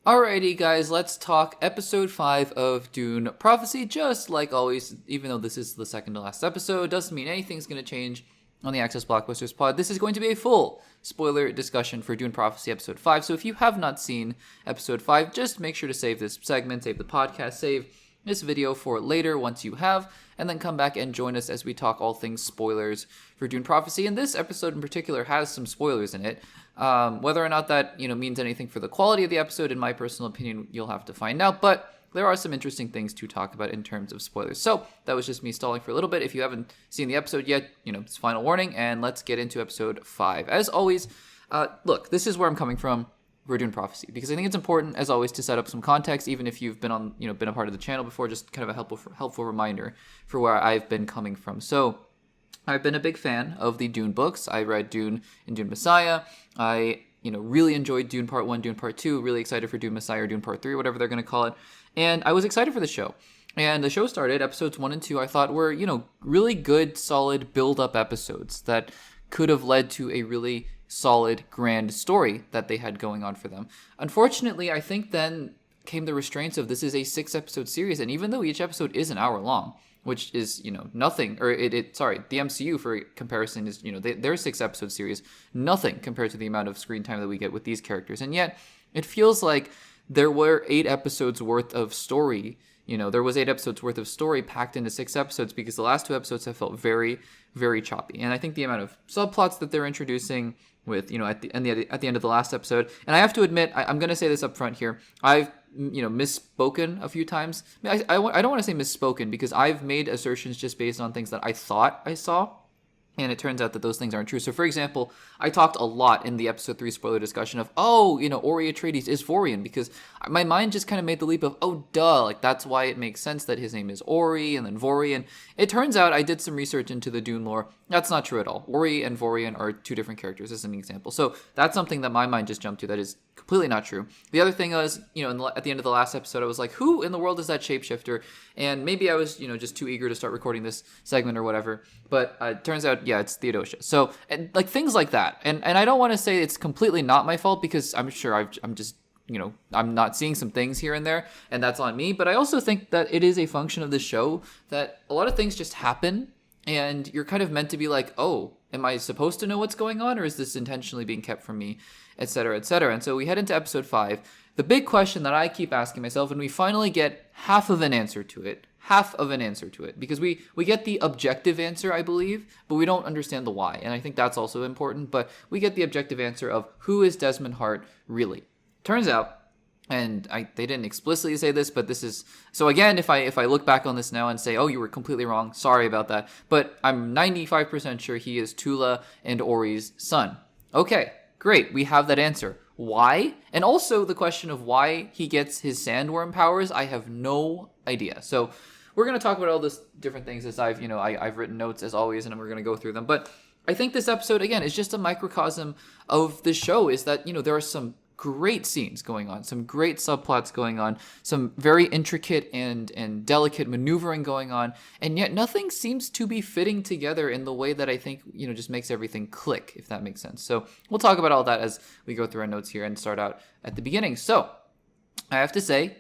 Alrighty, guys, let's talk episode 5 of Dune Prophecy. Just like always, even though this is the second to last episode, doesn't mean anything's going to change on the Access Blockbusters Pod. This is going to be a full spoiler discussion for Dune Prophecy episode 5. So if you have not seen episode 5, just make sure to save this segment, save the podcast, save this video for later once you have, and then come back and join us as we talk all things spoilers for Dune Prophecy. And this episode in particular has some spoilers in it. Whether or not that means anything for the quality of the episode, in my personal opinion, you'll have to find out. But there are some interesting things to talk about in terms of spoilers. So that was just me stalling for a little bit. If you haven't seen the episode yet, it's final warning, and let's get into episode 5. As always, look, this is where I'm coming from. We're doing Prophecy because I think it's important, as always, to set up some context. Even if you've been on, been a part of the channel before, just kind of a helpful reminder for where I've been coming from. So I've been a big fan of the Dune books. I read Dune and Dune Messiah. I, really enjoyed Dune Part 1, Dune Part 2. Really excited for Dune Messiah or Dune Part 3, whatever they're going to call it. And I was excited for the show. And the show started, episodes 1 and 2, I thought were, really good, solid build-up episodes that could have led to a really solid, grand story that they had going on for them. Unfortunately, I think then came the restraints of this is a 6-episode series, and even though each episode is an hour long, which is, nothing, or the MCU for comparison is, their 6-episode series, nothing compared to the amount of screen time that we get with these characters. And yet, it feels like there were 8 episodes worth of story. There was 8 episodes worth of story packed into 6 episodes because the last 2 episodes have felt very, very choppy. And I think the amount of subplots that they're introducing with, at the end of the last episode, and I have to admit, I'm going to say this up front here, I've misspoken a few times. I don't want to say misspoken because I've made assertions just based on things that I thought I saw, and it turns out that those things aren't true. So, for example, I talked a lot in the episode 3 spoiler discussion of, Ori Atreides is Vorian, because my mind just kind of made the leap of, oh, duh, like that's why it makes sense that his name is Ori and then Vorian. It turns out I did some research into the Dune lore. That's not true at all. Ori and Vorian are 2 different characters, as an example. So that's something that my mind just jumped to that is completely not true. The other thing was, at the end of the last episode, I was like, who in the world is that shapeshifter? And maybe I was, just too eager to start recording this segment or whatever. But it turns out, yeah, it's Theodosia. So, and like things like that. And I don't want to say it's completely not my fault because I'm sure I'm just, I'm not seeing some things here and there, and that's on me. But I also think that it is a function of the show that a lot of things just happen, and you're kind of meant to be like, oh, am I supposed to know what's going on, or is this intentionally being kept from me, et cetera, et cetera. And so we head into episode 5. The big question that I keep asking myself, and we finally get half of an answer to it, because we get the objective answer, I believe, but we don't understand the why. And I think that's also important, but we get the objective answer of who is Desmond Hart really? Turns out, and they didn't explicitly say this, but this is, so again, if I look back on this now and say, oh, you were completely wrong, sorry about that, but I'm 95% sure he is Tula and Ori's son. Okay, great, we have that answer. Why? And also the question of why he gets his Sandworm powers, I have no idea. So we're going to talk about all these different things as I've written notes as always, and we're going to go through them. But I think this episode, again, is just a microcosm of the show, is that, there are some great scenes going on, some great subplots going on, some very intricate and delicate maneuvering going on, and yet nothing seems to be fitting together in the way that I think, just makes everything click, if that makes sense. So we'll talk about all that as we go through our notes here and start out at the beginning. So I have to say,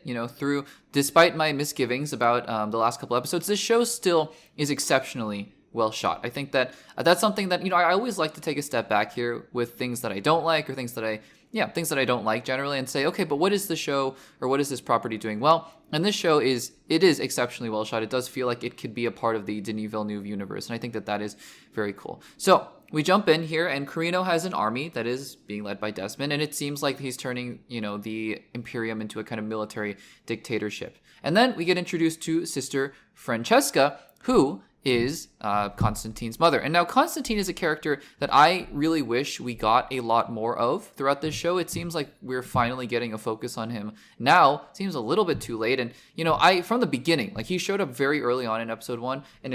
despite my misgivings about the last couple episodes, this show still is exceptionally well shot. I think that that's something that, I always like to take a step back here with things that I don't like, or things that I don't like generally, and say, okay, but what is the show, or what is this property doing well? And this show is exceptionally well shot. It does feel like it could be a part of the Denis Villeneuve universe, and I think that is very cool. So we jump in here, and Carino has an army that is being led by Desmond, and it seems like he's turning, the Imperium into a kind of military dictatorship. And then we get introduced to Sister Francesca, who is Constantine's mother. And now Constantine is a character that I really wish we got a lot more of throughout this show. It seems like we're finally getting a focus on him now. It seems a little bit too late. And, I from the beginning, like he showed up very early on in episode 1. And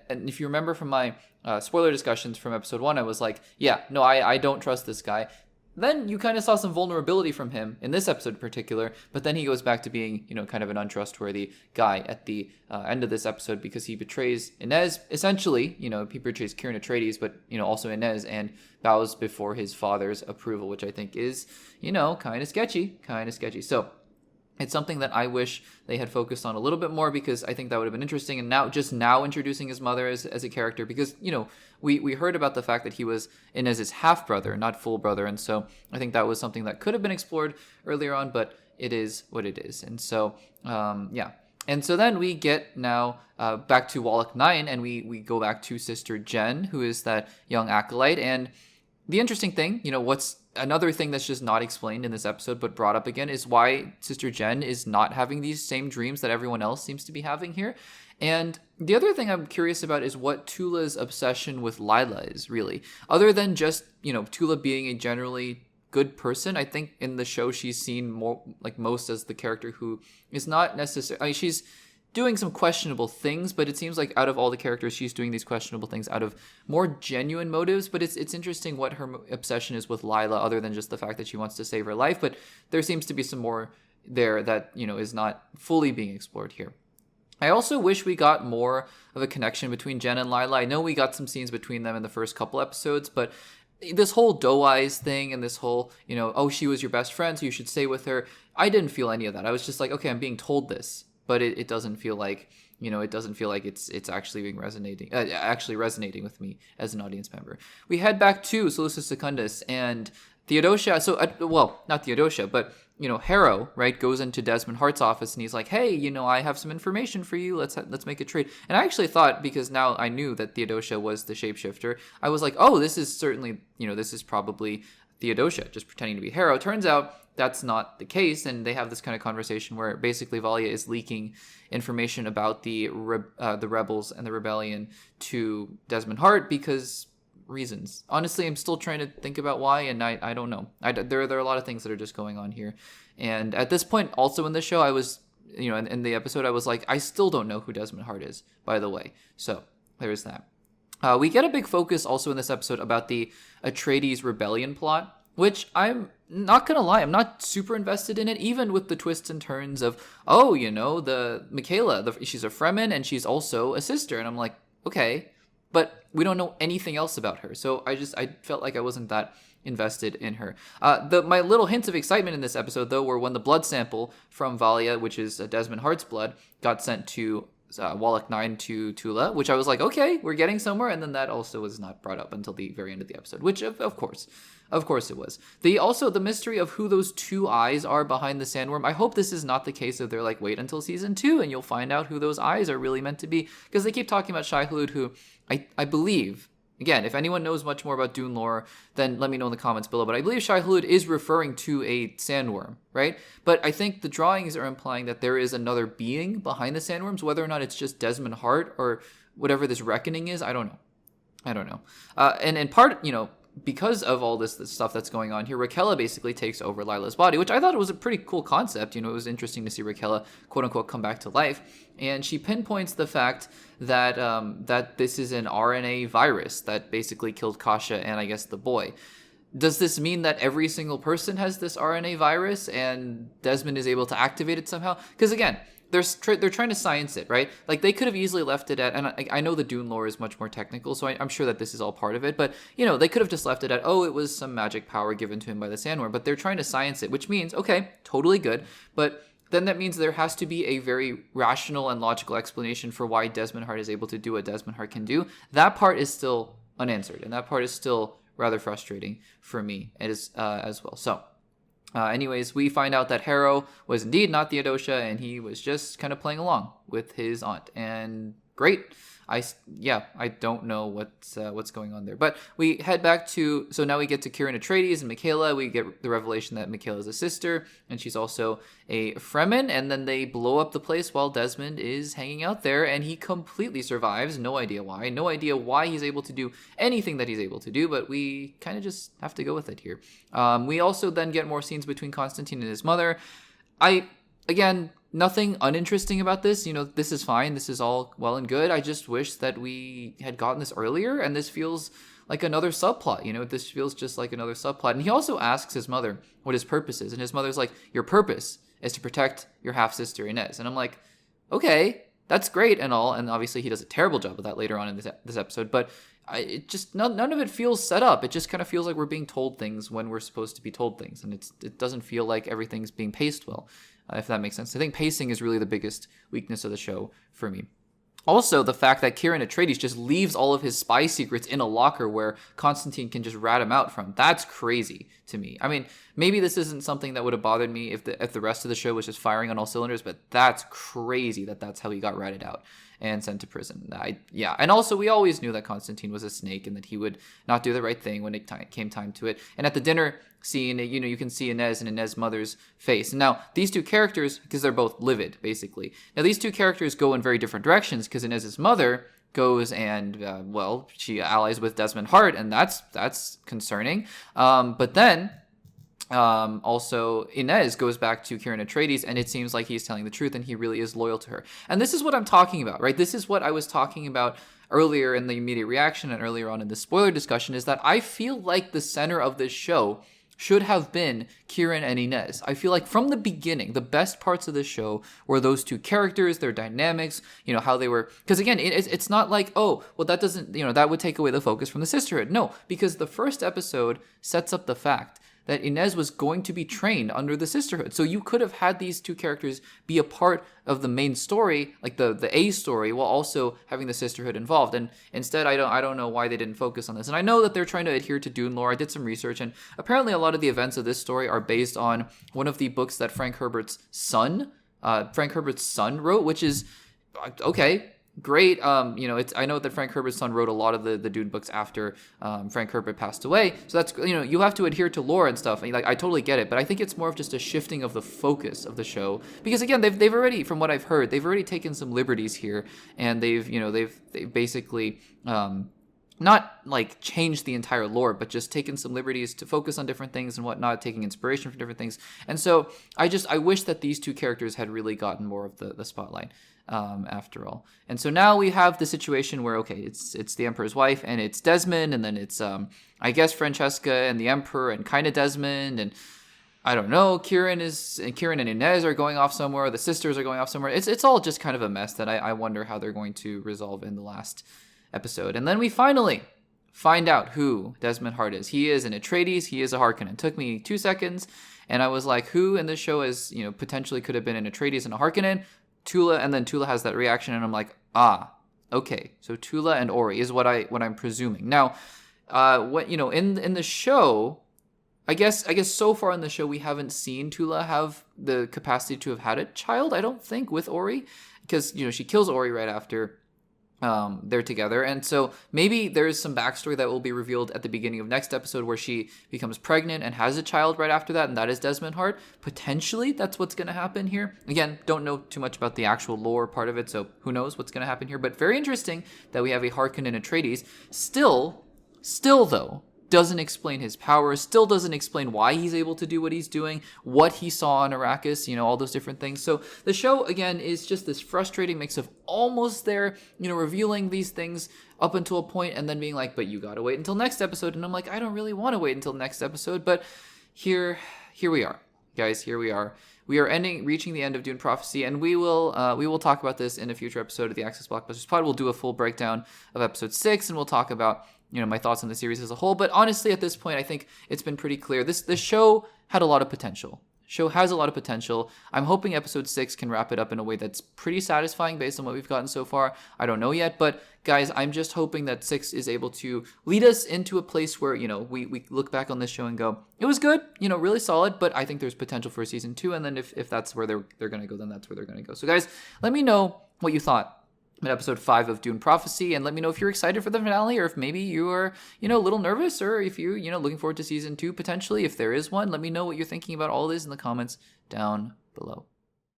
if you remember from my spoiler discussions from episode 1, I was like, yeah, no, I don't trust this guy. then you kind of saw some vulnerability from him in this episode in particular, but then he goes back to being, kind of an untrustworthy guy at the end of this episode because he betrays Inez, essentially, he betrays Kieran Atreides, but, also Inez, and bows before his father's approval, which I think is, kind of sketchy. So it's something that I wish they had focused on a little bit more because I think that would have been interesting. And now introducing his mother as a character because, we heard about the fact that he was Inez's half-brother, not full brother. And so I think that was something that could have been explored earlier on, but it is what it is. And so, yeah. And so then we get now back to Wallach 9 and we go back to Sister Jen, who is that young acolyte. And the interesting thing, what's another thing that's just not explained in this episode but brought up again is why Sister Jen is not having these same dreams that everyone else seems to be having here. And the other thing I'm curious about is what Tula's obsession with Lila is really. Other than just, Tula being a generally good person, I think in the show she's seen more like most as the character who is not necessarily, she's doing some questionable things, but it seems like out of all the characters, she's doing these questionable things out of more genuine motives. But it's interesting what her obsession is with Lila, other than just the fact that she wants to save her life. But there seems to be some more there that, is not fully being explored here. I also wish we got more of a connection between Jen and Lila. I know we got some scenes between them in the first couple episodes, but this whole doe eyes thing and this whole, oh, she was your best friend, so you should stay with her. I didn't feel any of that. I was just like, okay, I'm being told this. But it doesn't feel like, it's actually resonating with me as an audience member. We head back to Solusus Secundus and Theodosia. So, not Theodosia, but, Harrow, right, goes into Desmond Hart's office and he's like, hey, I have some information for you. Let's make a trade. And I actually thought, because now I knew that Theodosia was the shapeshifter, I was like, oh, this is certainly, this is probably Theodosia just pretending to be Harrow. Turns out that's not the case, and they have this kind of conversation where basically Valia is leaking information about the rebels and the rebellion to Desmond Hart because reasons. Honestly, I'm still trying to think about why, and I don't know. There are a lot of things that are just going on here. And at this point, also in the show, I was, in the episode, I was like, I still don't know who Desmond Hart is, by the way. So there's that. We get a big focus also in this episode about the Atreides rebellion plot, which I'm not going to lie, I'm not super invested in it, even with the twists and turns of, the Michaela, she's a Fremen and she's also a sister. And I'm like, okay, but we don't know anything else about her. So I felt like I wasn't that invested in her. My little hints of excitement in this episode, though, were when the blood sample from Valia, which is Desmond Hart's blood, got sent to Wallach 9 to Tula, which I was like, okay, we're getting somewhere. And then that also was not brought up until the very end of the episode, which of course it was. The mystery of who those two eyes are behind the sandworm. I hope this is not the case of they're like, wait until season 2 and you'll find out who those eyes are really meant to be. Because they keep talking about Shai-Hulud, who I believe, again, if anyone knows much more about Dune lore, then let me know in the comments below. But I believe Shai-Hulud is referring to a sandworm, right? But I think the drawings are implying that there is another being behind the sandworms, whether or not it's just Desmond Hart or whatever this reckoning is. I don't know. And in part, because of all this stuff that's going on here, Raquella basically takes over Lila's body, which I thought was a pretty cool concept. It was interesting to see Raquella, quote unquote, come back to life. And she pinpoints the fact that that this is an RNA virus that basically killed Kasha and I guess the boy. Does this mean that every single person has this RNA virus and Desmond is able to activate it somehow? Because again, they're trying to science it, right? Like, they could have easily left it at, and I know the Dune lore is much more technical, so I'm sure that this is all part of it, but, they could have just left it at, oh, it was some magic power given to him by the Sandworm, but they're trying to science it, which means, okay, totally good, but then that means there has to be a very rational and logical explanation for why Desmond Hart is able to do what Desmond Hart can do. That part is still unanswered, and that part is still rather frustrating for me as well. So, anyways, we find out that Harrow was indeed not Theodosia, and he was just kind of playing along with his aunt. And great. I don't know what's going on there. But we head back to, so now we get to Kieran Atreides and Michaela. We get the revelation that Michaela is a sister, and she's also a Fremen. And then they blow up the place while Desmond is hanging out there, and he completely survives. No idea why. No idea why he's able to do anything that he's able to do, but we kind of just have to go with it here. We also then get more scenes between Constantine and his mother. Again, nothing uninteresting about this. This is fine. This is all well and good. I just wish that we had gotten this earlier, and this feels like another subplot. This feels just like another subplot. And he also asks his mother what his purpose is, and his mother's like, your purpose is to protect your half sister Inez. And I'm like, okay, that's great and all, and obviously he does a terrible job of that later on in this episode, but it just none of it feels set up. It just kind of feels like we're being told things when we're supposed to be told things, and it doesn't feel like everything's being paced well, if that makes sense. I think pacing is really the biggest weakness of the show for me. Also, the fact that Kieran Atreides just leaves all of his spy secrets in a locker where Constantine can just rat him out from. That's crazy to me. I mean, maybe this isn't something that would have bothered me if the rest of the show was just firing on all cylinders, but that's crazy that that's how he got ratted out and sent to prison. And also, we always knew that Constantine was a snake and that he would not do the right thing when it came time to it. And at the dinner scene, you can see Inez and Inez's mother's face. And now, these two characters, because they're both livid, basically. Now, these two characters go in very different directions, because Inez's mother goes and, she allies with Desmond Hart, and that's concerning. But then, also, Inez goes back to Kieran Atreides, and it seems like he's telling the truth, and he really is loyal to her. And this is what I'm talking about, right? This is what I was talking about earlier in the immediate reaction and earlier on in the spoiler discussion, is that I feel like the center of this show should have been Kieran and Inez. I feel like from the beginning, the best parts of the show were those two characters, their dynamics, how they were. Because again, it's not like, that doesn't, that would take away the focus from the Sisterhood. No, because the first episode sets up the fact that Inez was going to be trained under the Sisterhood. So you could have had these two characters be a part of the main story, like the A story, while also having the Sisterhood involved. And instead, I don't know why they didn't focus on this. And I know that they're trying to adhere to Dune lore. I did some research, and apparently a lot of the events of this story are based on one of the books that Frank Herbert's son wrote, which is okay. Great. I know that Frank Herbert's son wrote a lot of the Dune books after Frank Herbert passed away. So that's, you have to adhere to lore and stuff. And, I totally get it, but I think it's more of just a shifting of the focus of the show, because again, they've already, from what I've heard, they've already taken some liberties here, and they've basically not like changed the entire lore, but just taken some liberties to focus on different things and whatnot, taking inspiration from different things. And so I wish that these two characters had really gotten more of the spotlight. After all. And so now we have the situation where, okay, it's the Emperor's wife, and it's Desmond, and then it's I guess Francesca and the Emperor, and kind of Desmond, and I don't know, Kieran and Inez are going off somewhere, the sisters are going off somewhere. It's all just kind of a mess that I wonder how they're going to resolve in the last episode. And then we finally find out who Desmond Hart is. He is an Atreides, he is a Harkonnen. It took me 2 seconds, and I was like, who in this show is, potentially could have been an Atreides and a Harkonnen? Tula, and then Tula has that reaction, and I'm like, okay. So Tula and Ori is what I'm presuming. Now, in the show, I guess so far in the show we haven't seen Tula have the capacity to have had a child. I don't think with Ori, because she kills Ori right after they're together, and so maybe there's some backstory that will be revealed at the beginning of next episode where she becomes pregnant and has a child right after that, and that is Desmond Hart. Potentially that's what's going to happen here. Again, don't know too much about the actual lore part of it, so who knows what's going to happen here, but very interesting that we have a Harkonnen and Atreides. Still though, doesn't explain his powers, still doesn't explain why he's able to do what he's doing, what he saw on Arrakis, all those different things. So the show, again, is just this frustrating mix of almost there, revealing these things up until a point and then being like, but you gotta wait until next episode. And I'm like, I don't really want to wait until next episode, but here we are, guys, here we are. We are reaching the end of Dune Prophecy, and we will talk about this in a future episode of the Access Blockbusters Pod. We'll do a full breakdown of episode 6, and we'll talk about my thoughts on the series as a whole. But honestly, at this point, I think it's been pretty clear. This show had a lot of potential. Show has a lot of potential. I'm hoping episode 6 can wrap it up in a way that's pretty satisfying based on what we've gotten so far. I don't know yet, but guys, I'm just hoping that 6 is able to lead us into a place where, we look back on this show and go, it was good, really solid, but I think there's potential for season 2. And then if that's where they're going to go, then that's where they're going to go. So guys, let me know what you thought in episode 5 of Dune Prophecy, and let me know if you're excited for the finale, or if maybe you are, a little nervous, or if you're, looking forward to season 2 potentially, if there is one. Let me know what you're thinking about all this in the comments down below.